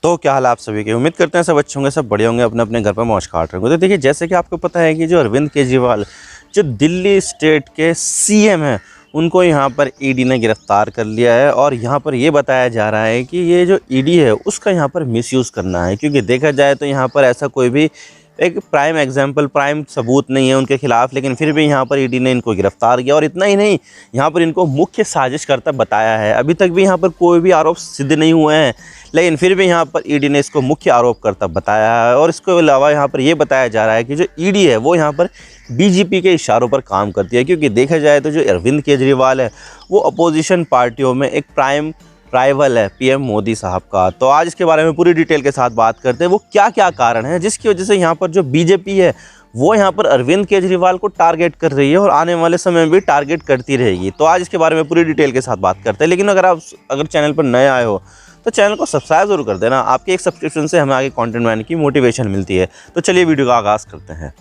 तो क्या हाल है आप सभी के। उम्मीद करते हैं सब अच्छे होंगे, सब बढ़िया होंगे, अपने अपने घर पर मौज काट रहे होंगे। तो देखिए, जैसे कि आपको पता है कि जो अरविंद केजरीवाल जो दिल्ली स्टेट के सीएम हैं, उनको यहाँ पर ईडी ने गिरफ्तार कर लिया है। और यहाँ पर ये बताया जा रहा है कि ये जो ईडी है उसका यहाँ पर मिसयूज़ करना है, क्योंकि देखा जाए तो यहाँ पर ऐसा कोई भी एक प्राइम सबूत नहीं है उनके खिलाफ, लेकिन फिर भी यहाँ पर ईडी ने इनको गिरफ्तार किया। और इतना ही नहीं, यहाँ पर इनको मुख्य साजिशकर्ता बताया है। अभी तक भी यहाँ पर कोई भी आरोप सिद्ध नहीं हुए हैं, लेकिन फिर भी यहाँ पर ईडी ने इसको मुख्य आरोपकर्ता बताया है। और इसके अलावा यहाँ पर ये बताया जा रहा है कि जो ईडी है वो यहाँ पर बीजेपी के इशारों पर काम करती है, क्योंकि देखा जाए तो जो अरविंद केजरीवाल है वो अपोजिशन पार्टियों में एक प्राइम राइवल है पीएम मोदी साहब का। तो आज इसके बारे में पूरी डिटेल के साथ बात करते हैं, वो क्या क्या कारण है जिसकी वजह से यहाँ पर जो बीजेपी है वो यहाँ पर अरविंद केजरीवाल को टारगेट कर रही है और आने वाले समय में भी टारगेट करती रहेगी। तो आज इसके बारे में पूरी डिटेल के साथ बात करते हैं। लेकिन अगर चैनल पर नए आए हो तो चैनल को सब्सक्राइब जरूर कर देना। आपके एक सब्सक्रिप्शन से हमें आगे कंटेंट बनाने की मोटिवेशन मिलती है। तो चलिए वीडियो का आगाज़ करते हैं।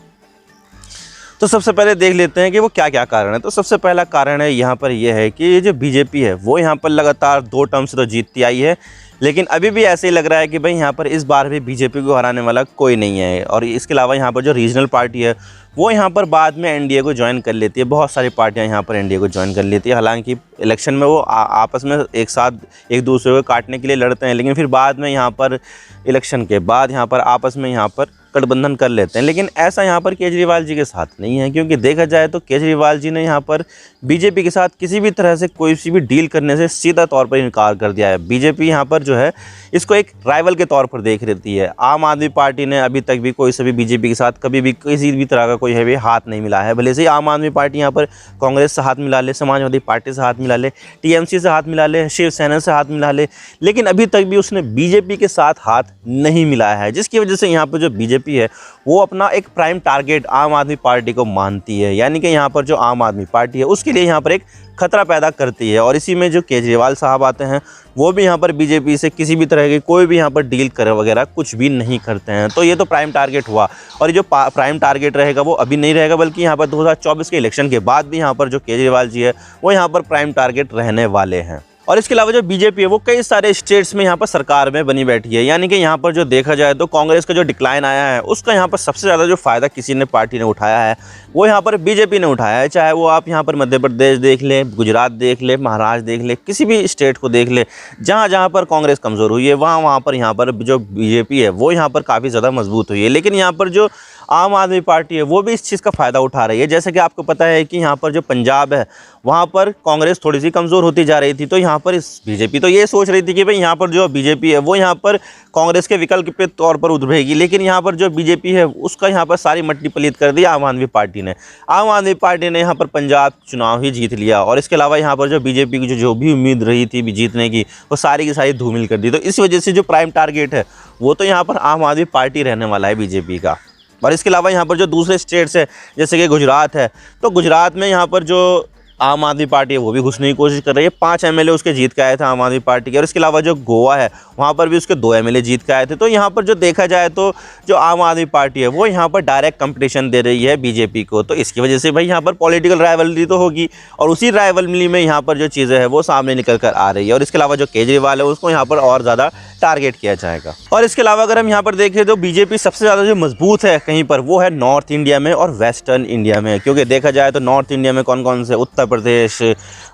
तो सबसे पहले देख लेते हैं कि वो क्या क्या कारण है। तो सबसे पहला कारण है यहाँ पर यह है कि ये जो बीजेपी है वो यहाँ पर लगातार 2 टर्म से तो जीतती आई है, लेकिन अभी भी ऐसे ही लग रहा है कि भाई यहाँ पर इस बार भी बीजेपी को हराने वाला कोई नहीं है। और इसके अलावा यहाँ पर जो रीजनल पार्टी है वो यहाँ पर बाद में एनडीए को ज्वाइन कर लेती है। बहुत सारी पार्टियाँ यहाँ पर एनडीए को ज्वाइन कर लेती है। हालांकि इलेक्शन में वो आपस में एक साथ एक दूसरे को काटने के लिए लड़ते हैं, लेकिन फिर बाद में यहाँ पर इलेक्शन के बाद यहाँ पर आपस में यहाँ पर गठबंधन कर लेते हैं। लेकिन ऐसा यहाँ पर केजरीवाल जी के साथ नहीं है, क्योंकि देखा जाए तो केजरीवाल जी ने यहाँ पर बीजेपी के साथ किसी भी तरह से कोई सी भी डील करने से सीधा तौर पर इनकार कर दिया है। बीजेपी यहाँ पर जो है इसको एक राइवल के तौर पर देख रही है। आम आदमी पार्टी ने अभी तक भी कोई से बीजेपी के साथ कभी भी किसी भी तरह का कोई है भी हाथ नहीं मिला है। भले से आम आदमी पार्टी यहाँ पर कांग्रेस से हाथ मिला ले, समाजवादी पार्टी से हाथ मिला ले, टीएमसी से हाथ मिला ले, शिवसेना से हाथ मिला ले, लेकिन अभी तक भी उसने बीजेपी के साथ हाथ नहीं मिलाया है। जिसकी वजह से यहाँ पर जो बीजेपी है वो अपना एक प्राइम टारगेट आम आदमी पार्टी को मानती है। यानी कि यहाँ पर जो आम आदमी पार्टी है उसके लिए यहाँ पर एक खतरा पैदा करती है। और इसी में जो केजरीवाल साहब आते हैं वो भी यहाँ पर बीजेपी से किसी भी तरह की कोई भी यहाँ पर डील करे वगैरह कुछ भी नहीं करते हैं। तो ये तो प्राइम टारगेट हुआ। और ये जो प्राइम टारगेट रहेगा वो अभी नहीं रहेगा, बल्कि यहाँ पर 2024 के इलेक्शन के बाद भी यहाँ पर जो केजरीवाल जी है वो यहाँ पर प्राइम टारगेट रहने वाले हैं। और इसके अलावा जो बीजेपी है वो कई सारे स्टेट्स में यहाँ पर सरकार में बनी बैठी है। यानी कि यहाँ पर जो देखा जाए तो कांग्रेस का जो डिक्लाइन आया है उसका यहाँ पर सबसे ज़्यादा जो फ़ायदा किसी ने पार्टी ने उठाया है वो यहाँ पर बीजेपी ने उठाया है। चाहे वो आप यहाँ पर मध्य प्रदेश देख लें, गुजरात देख लें, महाराष्ट्र देख लें, किसी भी स्टेट को देख लें, जहाँ जहाँ पर कांग्रेस कमज़ोर हुई है वहाँ पर यहाँ पर जो बीजेपी है वो यहाँ पर काफ़ी ज़्यादा मजबूत हुई है। लेकिन यहाँ पर जो आम आदमी पार्टी है वो भी इस चीज़ का फ़ायदा उठा रही है। जैसे कि आपको पता है कि यहाँ पर जो पंजाब है वहाँ पर कांग्रेस थोड़ी सी कमज़ोर होती जा रही थी, तो यहाँ पर इस बीजेपी तो ये सोच रही थी कि भाई यहाँ पर जो बीजेपी है वो यहाँ पर कांग्रेस के विकल्प के तौर पर उभरेगी। लेकिन यहाँ पर जो बीजेपी है उसका यहाँ पर सारी मट्टी पलीत कर दी आम आदमी पार्टी ने। आम आदमी पार्टी ने यहाँ पर पंजाब चुनाव ही जीत लिया। और इसके अलावा यहाँ पर जो बीजेपी की जो भी उम्मीद रही थी जीतने की वो सारी की सारी धूमिल कर दी। तो इस वजह से जो प्राइम टारगेट है वो तो यहाँ पर आम आदमी पार्टी रहने वाला है बीजेपी का। और इसके अलावा यहाँ पर जो दूसरे स्टेट्स है जैसे कि गुजरात है, तो गुजरात में यहाँ पर जो आम आदमी पार्टी है वो भी घुसने की कोशिश कर रही है। 5 एमएलए उसके जीत के आए थे आम आदमी पार्टी के। और इसके अलावा जो गोवा है वहाँ पर भी उसके 2 एमएलए जीत के आए थे। तो यहाँ पर जो देखा जाए तो जो आम आदमी पार्टी है वो यहाँ पर डायरेक्ट कंपटीशन दे रही है बीजेपी को। तो इसकी वजह से भाई यहाँ पर पॉलिटिकल राइवलरी तो होगी, और उसी राइवलरी में यहाँ पर जो चीज़ें हैं वो सामने निकल कर आ रही है। और इसके अलावा जो केजरीवाल है उसको यहाँ पर और ज़्यादा टारगेट किया जाएगा। और इसके अलावा अगर हम यहाँ पर देखें तो बीजेपी सबसे ज़्यादा जो मजबूत है कहीं पर वो है नॉर्थ इंडिया में और वेस्टर्न इंडिया में। क्योंकि देखा जाए तो नॉर्थ इंडिया में कौन कौन से, उत्तर प्रदेश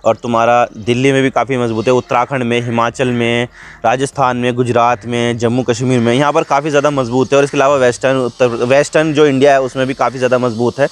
और तुम्हारा दिल्ली में भी काफ़ी मजबूत है, उत्तराखंड में, हिमाचल में, राजस्थान में, गुजरात में, जम्मू कश्मीर में यहाँ पर काफ़ी ज़्यादा मजबूत है। और इसके अलावा वेस्टर्न जो इंडिया है उसमें भी काफ़ी ज़्यादा मजबूत है।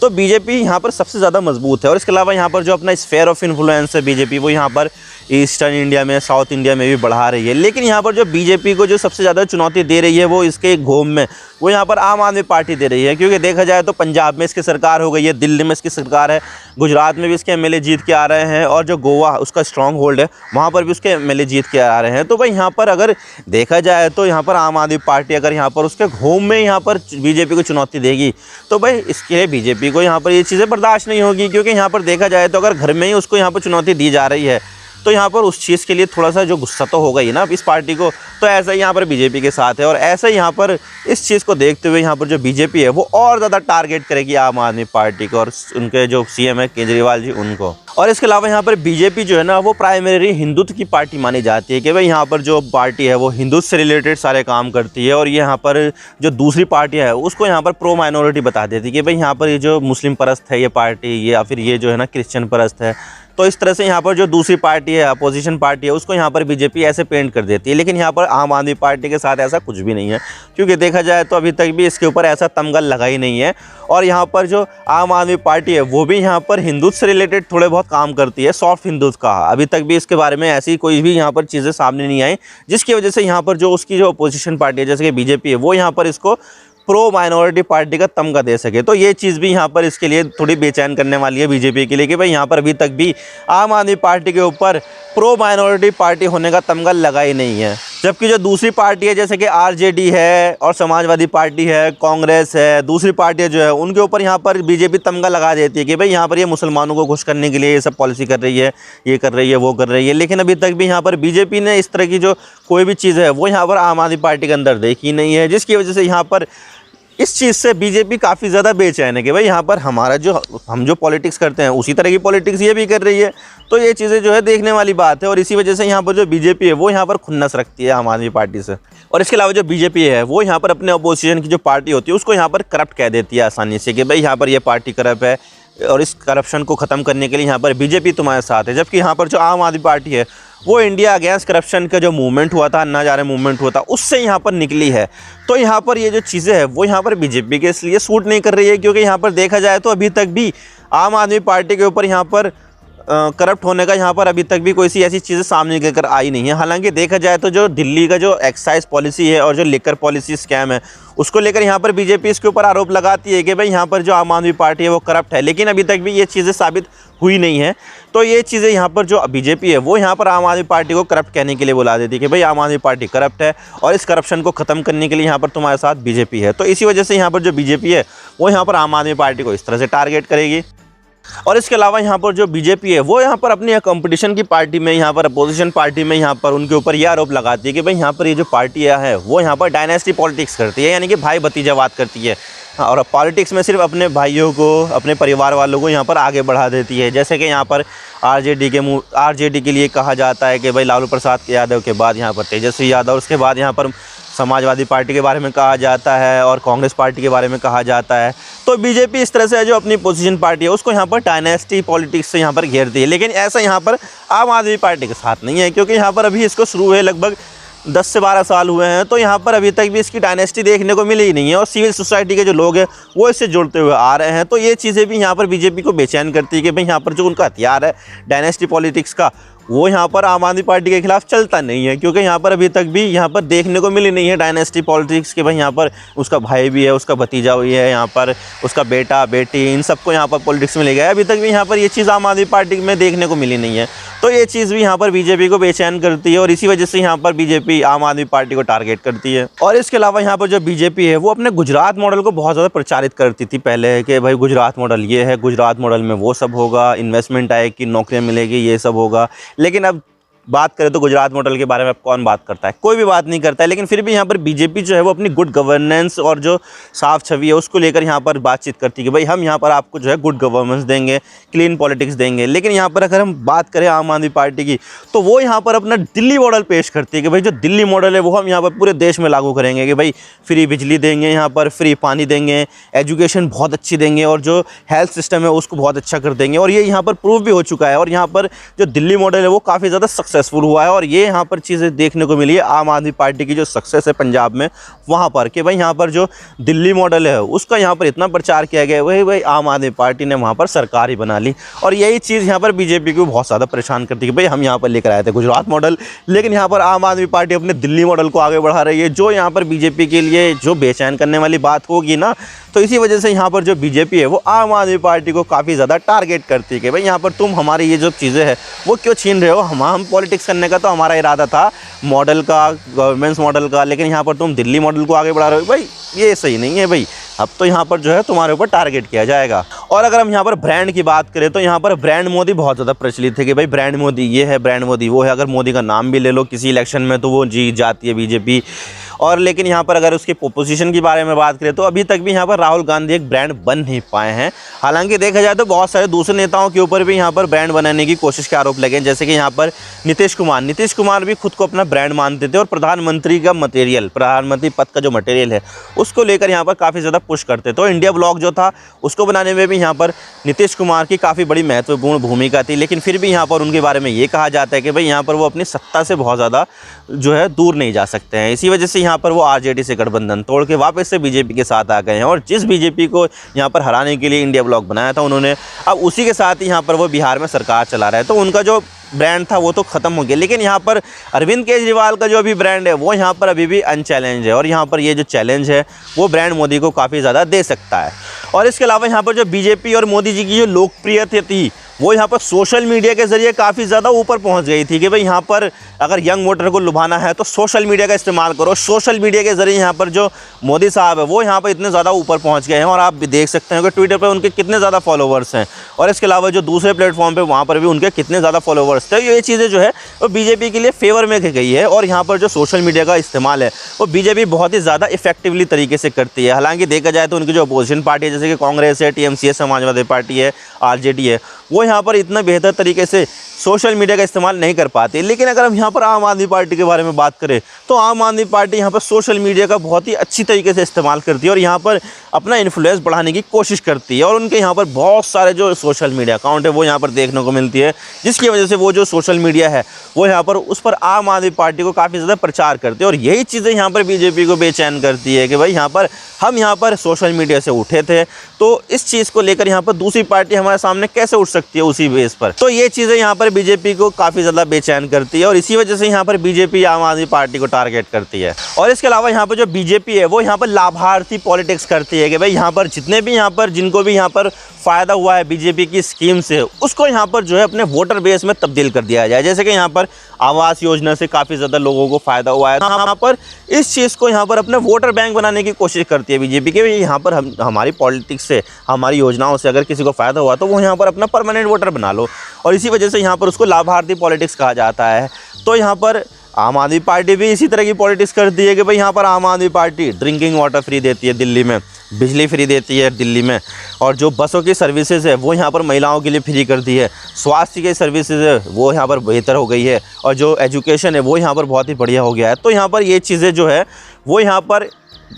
तो बीजेपी यहाँ पर सबसे ज़्यादा मजबूत है। और इसके अलावा यहाँ पर जो अपना स्फेयर ऑफ इन्फ्लुएंस है बीजेपी वो यहाँ पर ईस्टर्न इंडिया में, साउथ इंडिया में भी बढ़ा रही है। लेकिन यहाँ पर जो बीजेपी को जो सबसे ज़्यादा चुनौती दे रही है वो इसके घूम में वो यहाँ पर आम आदमी पार्टी दे रही है। क्योंकि देखा जाए तो पंजाब में इसकी सरकार हो गई है, दिल्ली में इसकी सरकार है, गुजरात में भी इसके एमएलए जीत के आ रहे हैं, और जो गोवा उसका स्ट्रॉन्ग होल्ड है वहाँ पर भी उसके एमएलए जीत के आ रहे हैं। तो भाई यहाँ पर अगर देखा जाए तो यहाँ पर आम आदमी पार्टी अगर यहाँ पर उसके घूम में यहाँ पर बीजेपी को चुनौती देगी तो भाई इसके लिए बीजेपी को यहाँ पर ये चीज़ें बर्दाश्त नहीं होगी। क्योंकि यहाँ पर देखा जाए तो अगर घर में ही उसको यहाँ पर चुनौती दी जा रही है तो यहाँ पर उस चीज़ के लिए थोड़ा सा जो गुस्सा तो होगा ही ना इस पार्टी को। तो ऐसा ही यहाँ पर बीजेपी के साथ है, और ऐसा ही यहाँ पर इस चीज़ को देखते हुए यहाँ पर जो बीजेपी है वो और ज़्यादा टारगेट करेगी आम आदमी पार्टी को और उनके जो सीएम है केजरीवाल जी उनको। और इसके अलावा यहाँ पर बीजेपी जो है ना वो प्राइमरी हिंदुत्व की पार्टी मानी जाती है कि भाई यहाँ पर जो पार्टी है वो हिंदुत्व से रिलेटेड सारे काम करती है, और ये यहाँ पर जो दूसरी पार्टी है उसको यहाँ पर प्रो माइनॉरिटी बता देती है कि भाई यहाँ पर ये जो मुस्लिम परस्त है ये पार्टी, ये या फिर ये जो है ना क्रिश्चियन परस्त है। तो इस तरह से यहाँ पर जो दूसरी पार्टी है, अपोजिशन पार्टी है, उसको यहाँ पर बीजेपी ऐसे पेंट कर देती है। लेकिन यहाँ पर आम आदमी पार्टी के साथ ऐसा कुछ भी नहीं है, क्योंकि देखा जाए तो अभी तक भी इसके ऊपर ऐसा तमगा लगा ही नहीं है। और यहाँ पर जो आम आदमी पार्टी है वो भी यहाँ पर हिंदुत्व से रिलेटेड थोड़े बहुत काम करती है, सॉफ्ट हिंदुत्व का। अभी तक भी इसके बारे में ऐसी कोई भी यहाँ पर चीज़ें सामने नहीं आई, जिसकी वजह से यहाँ पर जो उसकी जो अपोजिशन पार्टी है जैसे कि बीजेपी है वो यहाँ पर इसको प्रो माइनॉरिटी पार्टी का तमगा दे सके। तो ये चीज़ भी यहाँ पर इसके लिए थोड़ी बेचैन करने वाली है बीजेपी के लिए कि भाई यहाँ पर अभी तक भी आम आदमी पार्टी के ऊपर प्रो माइनॉरिटी पार्टी होने का तमगा लगा ही नहीं है। जबकि जो दूसरी पार्टी है जैसे कि आरजेडी है और समाजवादी पार्टी है, कांग्रेस है, दूसरी पार्टियाँ जो है उनके ऊपर यहाँ पर बीजेपी तमगा लगा देती है कि भाई यहाँ पर ये मुसलमानों को खुश करने के लिए ये सब पॉलिसी कर रही है, ये कर रही है, वो कर रही है। लेकिन अभी तक भी यहाँ पर बीजेपी ने इस तरह की जो कोई भी चीज़ है वो यहाँ पर आम आदमी पार्टी के अंदर देखी नहीं है, जिसकी वजह से यहाँ पर इस चीज़ से बीजेपी काफ़ी ज़्यादा बेचैन है कि भाई यहाँ पर हमारा जो हम जो पॉलिटिक्स करते हैं उसी तरह की पॉलिटिक्स ये भी कर रही है। तो ये चीज़ें जो है देखने वाली बात है, और इसी वजह से यहाँ पर जो बीजेपी है वो यहाँ पर खुन्नस रखती है आम आदमी पार्टी से। और इसके अलावा जो बीजेपी है वो यहाँ पर अपने अपोजिशन की जो पार्टी होती है उसको यहाँ पर करप्ट कह देती है आसानी से कि भाई यहाँ पर ये पार्टी करप्ट है, और इस करप्शन को ख़त्म करने के लिए यहाँ पर बीजेपी तुम्हारे साथ है। जबकि यहाँ पर जो आम आदमी पार्टी है वो इंडिया अगेंस्ट करप्शन का जो मूवमेंट हुआ था, अन्ना हज़ारे मूवमेंट हुआ था, उससे यहाँ पर निकली है। तो यहाँ पर ये जो चीज़ें हैं वो यहाँ पर बीजेपी के इसलिए सूट नहीं कर रही है, क्योंकि यहाँ पर देखा जाए तो अभी तक भी आम आदमी पार्टी के ऊपर यहाँ पर करप्ट होने का यहाँ पर अभी तक भी कोई सी ऐसी चीज़ें सामने निकल कर आई नहीं है। हालांकि देखा जाए तो जो दिल्ली का जो एक्साइज पॉलिसी है और जो लिकर पॉलिसी स्कैम है उसको लेकर यहाँ पर बीजेपी इसके ऊपर आरोप लगाती है कि भाई यहाँ पर जो आम आदमी पार्टी है वो करप्ट है, लेकिन अभी तक भी ये चीज़ें साबित हुई नहीं है। तो ये चीज़ें यहाँ पर जो बीजेपी है वो यहाँ पर आम आदमी पार्टी को करप्ट कहने के लिए बुला देती है कि भाई आम आदमी पार्टी करप्ट है और इस करप्शन को ख़त्म करने के लिए यहाँ पर तुम्हारे साथ बीजेपी है। तो इसी वजह से यहाँ पर जो बीजेपी है वो यहाँ पर आम आदमी पार्टी को इस तरह से टारगेट करेगी। और इसके अलावा यहाँ पर जो बीजेपी है वो यहाँ पर अपनी कंपटीशन की पार्टी में, यहाँ पर अपोजिशन पार्टी में यहाँ पर उनके ऊपर यह आरोप लगाती है कि भाई यहाँ पर ये जो पार्टियाँ है वो यहाँ पर डायनेस्टी पॉलिटिक्स करती है, यानी कि भाई भतीजावाद करती है, और पॉलिटिक्स में सिर्फ अपने भाइयों को, अपने परिवार वालों को यहाँ पर आगे बढ़ा देती है। जैसे कि यहाँ पर आरजेडी के लिए कहा जाता है कि भाई लालू प्रसाद यादव के बाद यहाँ पर तेजस्वी यादव, उसके बाद यहाँ पर समाजवादी पार्टी के बारे में कहा जाता है और कांग्रेस पार्टी के बारे में कहा जाता है। तो बीजेपी इस तरह से जो अपनी पोजीशन पार्टी है उसको यहाँ पर डायनेस्टी पॉलिटिक्स से यहाँ पर घेरती है। लेकिन ऐसा यहाँ पर आम आदमी पार्टी के साथ नहीं है, क्योंकि यहाँ पर अभी इसको शुरू हुए लगभग 10 से 12 साल हुए हैं, तो यहाँ पर अभी तक भी इसकी डायनेस्टी देखने को मिली ही नहीं है, और सिविल सोसाइटी के जो लोग हैं वो इससे जुड़ते हुए आ रहे हैं। तो ये चीज़ें भी यहाँ पर बीजेपी को बेचैन करती है कि भाई यहाँ पर जो उनका हथियार है डायनेस्टी पॉलिटिक्स का वो यहाँ पर आम आदमी पार्टी के खिलाफ चलता नहीं है, क्योंकि यहाँ पर अभी तक भी यहाँ पर देखने को मिली नहीं है डायनेस्टी पॉलिटिक्स के भाई यहाँ पर उसका भाई भी है, उसका भतीजा भी है, यहाँ पर उसका बेटा बेटी, इन सबको यहाँ पर पॉलिटिक्स में ले गया। अभी तक भी यहाँ पर ये चीज़ आम आदमी पार्टी में देखने को मिली नहीं है। तो ये चीज़ भी यहाँ पर बीजेपी को बेचैन करती है, और इसी वजह से यहाँ पर बीजेपी आम आदमी पार्टी को टारगेट करती है। और इसके अलावा यहाँ पर जो बीजेपी है वो अपने गुजरात मॉडल को बहुत ज़्यादा प्रचारित करती थी पहले कि भाई गुजरात मॉडल ये है, गुजरात मॉडल में वो सब होगा, इन्वेस्टमेंट आएगी, नौकरियाँ मिलेगी, ये सब होगा। लेकिन अब बात करें तो गुजरात मॉडल के बारे में अब कौन बात करता है, कोई भी बात नहीं करता है। लेकिन फिर भी यहाँ पर बीजेपी जो है वो अपनी गुड गवर्नेंस और जो साफ छवि है उसको लेकर यहाँ पर बातचीत करती है कि भाई हम यहाँ पर आपको जो है गुड गवर्नेंस देंगे, क्लीन पॉलिटिक्स देंगे। लेकिन यहाँ पर अगर हम बात करें आम आदमी पार्टी की तो वो यहाँ पर अपना दिल्ली मॉडल पेश करती है कि भाई जो दिल्ली मॉडल है वो हम यहाँ पर पूरे देश में लागू करेंगे कि भाई फ्री बिजली देंगे, यहाँ पर फ्री पानी देंगे, एजुकेशन बहुत अच्छी देंगे, और जो हेल्थ सिस्टम है उसको बहुत अच्छा कर देंगे। और ये यहाँ पर प्रूव भी हो चुका है, और यहाँ पर जो दिल्ली मॉडल है वो काफ़ी ज़्यादा सक्सेसफुल हुआ है। और ये यहाँ पर चीज़ें देखने को मिली है आम आदमी पार्टी की जो सक्सेस है पंजाब में वहाँ पर कि भाई यहाँ पर जो दिल्ली मॉडल है उसका यहाँ पर इतना प्रचार किया गया, वही भाई आम आदमी पार्टी ने वहाँ पर सरकार ही बना ली। और यही चीज़ यहाँ पर बीजेपी को बहुत ज़्यादा परेशान करती है कि भाई हम यहाँ पर लेकर आए थे गुजरात मॉडल, लेकिन यहाँ पर आम आदमी पार्टी अपने दिल्ली मॉडल को आगे बढ़ा रही है, जो यहाँ पर बीजेपी के लिए जो बेचैन करने वाली बात होगी ना। तो इसी वजह से यहाँ पर जो बीजेपी है वो आम आदमी पार्टी को काफ़ी ज़्यादा टारगेट करती है कि भाई यहाँ पर तुम हमारी ये जो चीज़ें हैं वो क्यों छीन रहे हो। हम पॉलिटिक्स करने का तो हमारा इरादा था मॉडल का, गवर्नेंस मॉडल का, लेकिन यहाँ पर तुम दिल्ली मॉडल को आगे बढ़ा रहे हो। भाई ये सही नहीं है भाई, अब तो यहाँ पर जो है तुम्हारे ऊपर टारगेट किया जाएगा। और अगर हम यहाँ पर ब्रांड की बात करें तो यहाँ पर ब्रांड मोदी बहुत ज़्यादा प्रचलित है कि भाई ब्रांड मोदी ये है, ब्रांड मोदी वो है। अगर मोदी का नाम भी ले लो किसी इलेक्शन में तो वो जीत जाती है बीजेपी। और लेकिन यहाँ पर अगर उसके पोजीशन के बारे में बात करें तो अभी तक भी यहाँ पर राहुल गांधी एक ब्रांड बन नहीं पाए हैं। हालांकि देखा जाए तो बहुत सारे दूसरे नेताओं के ऊपर भी यहाँ पर ब्रांड बनाने की कोशिश के आरोप लगे हैं, जैसे कि यहाँ पर नीतीश कुमार भी खुद को अपना ब्रांड मानते थे और प्रधानमंत्री का मटेरियल, प्रधानमंत्री पद का जो मटेरियल है उसको लेकर यहाँ पर काफ़ी ज़्यादा पुश करते। तो इंडिया ब्लॉक जो था उसको बनाने में भी यहाँ पर नीतीश कुमार की काफ़ी बड़ी महत्वपूर्ण भूमिका थी, लेकिन फिर भी यहाँ पर उनके बारे में ये कहा जाता है कि भाई यहाँ पर वो अपनी सत्ता से बहुत ज़्यादा जो है दूर नहीं जा सकते हैं। इसी वजह से यहाँ पर वो आरजेडी से गठबंधन तोड़ के वापस से बीजेपी के साथ आ गए हैं और जिस बीजेपी को यहाँ पर हराने के लिए इंडिया ब्लॉक बनाया था उन्होंने, अब उसी के साथ ही यहाँ पर वो बिहार में सरकार चला रहे हैं। तो उनका जो ब्रांड था वो तो ख़त्म हो गया, लेकिन यहाँ पर अरविंद केजरीवाल का जो अभी ब्रांड है वो यहाँ पर अभी भी अनचैलेंज है और यहाँ पर ये जो चैलेंज है वो ब्रांड मोदी को काफ़ी ज़्यादा दे सकता है। और इसके अलावा यहाँ पर जो बीजेपी और मोदी जी की जो लोकप्रियता थी वो यहाँ पर सोशल मीडिया के ज़रिए काफ़ी ज़्यादा ऊपर पहुँच गई थी कि भाई यहाँ पर अगर यंग वोटर को लुभाना है तो सोशल मीडिया का इस्तेमाल करो। सोशल मीडिया के ज़रिए यहाँ पर जो मोदी साहब है वो यहाँ पर इतने ज़्यादा ऊपर पहुँच गए हैं और आप भी देख सकते हैं कि ट्विटर पर उनके कितने ज़्यादा फॉलोवर्स हैं और इसके अलावा जो दूसरे प्लेटफॉर्म पर वहाँ पर भी उनके कितने ज़्यादा फॉलोवर्स थे। ये चीज़ें जो है वो बीजेपी के लिए फेवर में गई है और यहाँ पर जो सोशल मीडिया का इस्तेमाल है वो बीजेपी बहुत ही ज़्यादा इफेक्टिवली तरीके से करती है। हालांकि देखा जाए तो उनकी जो अपोजिशन पार्टी है जैसे कि कांग्रेस है, टीएमसी है, समाजवादी पार्टी है, आरजेडी है, वो यहाँ पर इतना बेहतर तरीके से सोशल मीडिया का इस्तेमाल नहीं कर पाते। लेकिन अगर हम यहाँ पर आम आदमी पार्टी के बारे में बात करें तो आम आदमी पार्टी यहाँ पर सोशल मीडिया का बहुत ही अच्छी तरीके से इस्तेमाल करती है और यहाँ पर अपना इन्फ्लुएंस बढ़ाने की कोशिश करती है और उनके यहाँ पर बहुत सारे जो सोशल मीडिया अकाउंट है वो यहाँ पर देखने को मिलती है, जिसकी वजह से वो जो सोशल मीडिया है वो यहाँ पर उस पर आम आदमी पार्टी को काफ़ी ज़्यादा प्रचार करते हैं और यही चीज़ें यहाँ पर बीजेपी को बेचैन करती है कि भाई हम यहाँ पर सोशल मीडिया से उठे थे तो इस चीज़ को लेकर यहाँ पर दूसरी पार्टी हमारे सामने कैसे उठ सकती है उसी बेस पर। तो ये चीज़ें यहाँ पर बीजेपी को काफ़ी ज़्यादा बेचैन करती है और इसी वजह से यहाँ पर बीजेपी आम आदमी पार्टी को टारगेट करती है। और इसके अलावा यहाँ पर जो बीजेपी है वो यहाँ पर लाभार्थी पॉलिटिक्स करती है कि भाई यहाँ पर जितने भी यहाँ पर जिनको भी यहाँ पर फ़ायदा हुआ है बीजेपी की स्कीम से उसको यहाँ पर जो है अपने वोटर बेस में तब्दील कर दिया जाए। जैसे कि यहाँ पर आवास योजना से काफ़ी ज़्यादा लोगों को फ़ायदा हुआ है, यहाँ पर इस चीज़ को यहाँ पर अपने वोटर बैंक बनाने की कोशिश करती है बीजेपी के। यहाँ पर हमारी पॉलिटिक्स से, हमारी योजनाओं से अगर किसी को फ़ायदा हुआ तो वो यहाँ पर अपना परमानेंट वोटर बना लो और इसी वजह से यहाँ पर उसको लाभार्थी पॉलिटिक्स कहा जाता है। तो यहाँ पर आम आदमी पार्टी भी इसी तरह की पॉलिटिक्स करती है कि भाई यहाँ पर आम आदमी पार्टी ड्रिंकिंग वाटर फ्री देती है दिल्ली में, बिजली फ्री देती है दिल्ली में, और जो बसों की सर्विसेज है वो यहाँ पर महिलाओं के लिए फ्री कर दी है, स्वास्थ्य की सर्विसेज है वो यहाँ पर बेहतर हो गई है और जो एजुकेशन है वो यहाँ पर बहुत ही बढ़िया हो गया है। तो यहाँ पर ये चीज़ें जो है वो यहाँ पर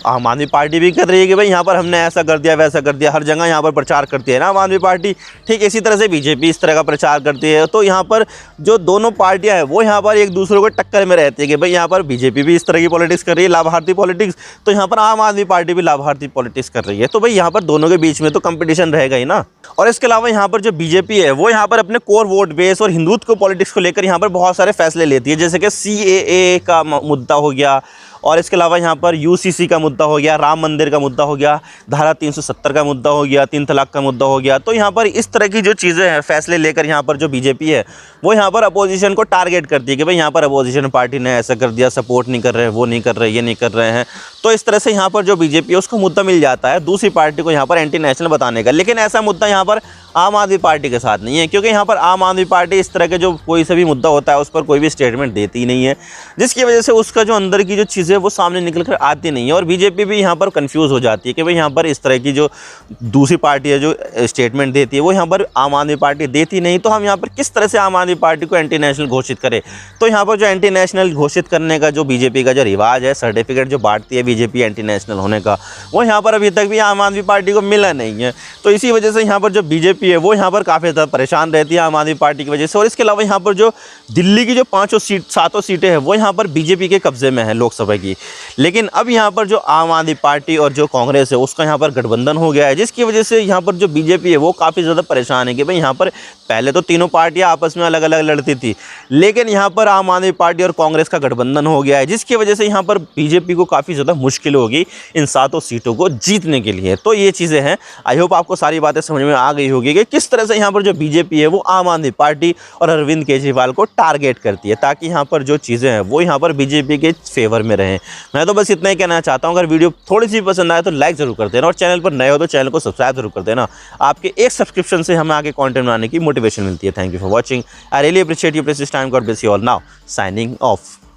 आम आदमी पार्टी भी कर रही है कि भाई यहाँ पर हमने ऐसा कर दिया वैसा कर दिया, हर जगह यहाँ पर प्रचार करती है ना आम आदमी पार्टी। ठीक इसी तरह से बीजेपी इस तरह का प्रचार करती है। तो यहाँ पर जो दोनों पार्टियाँ हैं वो यहाँ पर एक दूसरे को टक्कर में रहती है कि भाई यहाँ पर बीजेपी भी इस तरह की पॉलिटिक्स कर रही है, लाभार्थी पॉलिटिक्स, तो यहाँ पर आम आदमी पार्टी भी लाभार्थी पॉलिटिक्स कर रही है। तो भाई यहाँ पर दोनों के बीच में तो कंपटीशन रहेगा ही ना। और इसके अलावा यहाँ पर जो बीजेपी है वो यहाँ पर अपने कोर वोट बेस और हिंदुत्व को पॉलिटिक्स को लेकर यहाँ पर बहुत सारे फैसले लेती है, जैसे कि CAA का मुद्दा हो गया और इसके अलावा यहाँ पर UCC का मुद्दा हो गया, राम मंदिर का मुद्दा हो गया, धारा 370 का मुद्दा हो गया, 3 तलाक का मुद्दा हो गया। तो यहाँ पर इस तरह की जो चीज़ें हैं फैसले लेकर यहाँ पर जो बीजेपी है वो यहाँ पर अपोजिशन को टारगेट करती है कि भाई यहाँ पर अपोजिशन पार्टी ने ऐसा कर दिया, सपोर्ट नहीं कर रहे, वो नहीं कर रहे, ये नहीं कर रहे हैं। तो इस तरह से यहाँ पर जो बीजेपी है उसको मुद्दा मिल जाता है दूसरी पार्टी को यहाँ पर एंटी नेशनल बताने का। लेकिन ऐसा मुद्दा यहाँ पर आम आदमी पार्टी के साथ नहीं है, क्योंकि यहाँ पर आम आदमी पार्टी इस तरह के जो कोई सा भी मुद्दा होता है उस पर कोई भी स्टेटमेंट देती नहीं है, जिसकी वजह से उसका जो अंदर की जो चीज़ें वो सामने निकल कर आती नहीं है। और बीजेपी भी यहाँ पर कंफ्यूज हो जाती है कि भाई यहाँ पर इस तरह की जो दूसरी पार्टी है जो स्टेटमेंट देती है वो यहाँ पर आम आदमी पार्टी देती नहीं, तो हम यहाँ पर किस तरह से आम आदमी पार्टी को एंटी नेशनल घोषित करें। तो यहाँ पर जो एंटी नेशनल घोषित करने का जो बीजेपी का जो रिवाज है, सर्टिफिकेट जो बांटती है बीजेपी एंटी नेशनल होने का, वो यहाँ पर अभी तक भी आम आदमी पार्टी को मिला नहीं है। तो इसी वजह से यहाँ पर जो बीजेपी है वो यहाँ पर काफ़ी ज़्यादा परेशान रहती है आम आदमी पार्टी की वजह से। और इसके अलावा यहाँ पर जो दिल्ली की जो 7 सीटें हैं वो यहाँ पर बीजेपी के कब्जे में है लोकसभा की। लेकिन अब यहाँ पर जो आम आदमी पार्टी और जो कांग्रेस है उसका यहाँ पर गठबंधन हो गया है, जिसकी वजह से यहाँ पर जो बीजेपी है वो काफ़ी ज़्यादा परेशान है कि भाई यहाँ पर पहले तो तीनों पार्टियां आपस में अलग अलग लड़ती थी, लेकिन यहाँ पर आम आदमी पार्टी और कांग्रेस का गठबंधन हो गया है, जिसकी वजह से यहाँ पर बीजेपी को काफ़ी ज़्यादा मुश्किल होगी इन 7 सीटों को जीतने के लिए। तो ये चीज़ें हैं। आई होप आपको सारी बातें समझ में आ गई होगी कि किस तरह से यहाँ पर जो बीजेपी है वो आम आदमी पार्टी और अरविंद केजरीवाल को टारगेट करती है, ताकि यहाँ पर जो चीज़ें हैं वो यहाँ पर बीजेपी के फेवर में रहें। मैं तो बस इतना ही कहना चाहता हूँ, अगर वीडियो थोड़ी सी पसंद आए तो लाइक ज़रूर कर देना, और चैनल पर नए हो तो चैनल को सब्सक्राइब जरूर कर देना। आपके एक सब्सक्रिप्शन से हमें आगे कंटेंट बनाने की मोटिवेशन मिलती है। Thank you for watching. I really appreciate you precious time. God bless you all. Now signing off.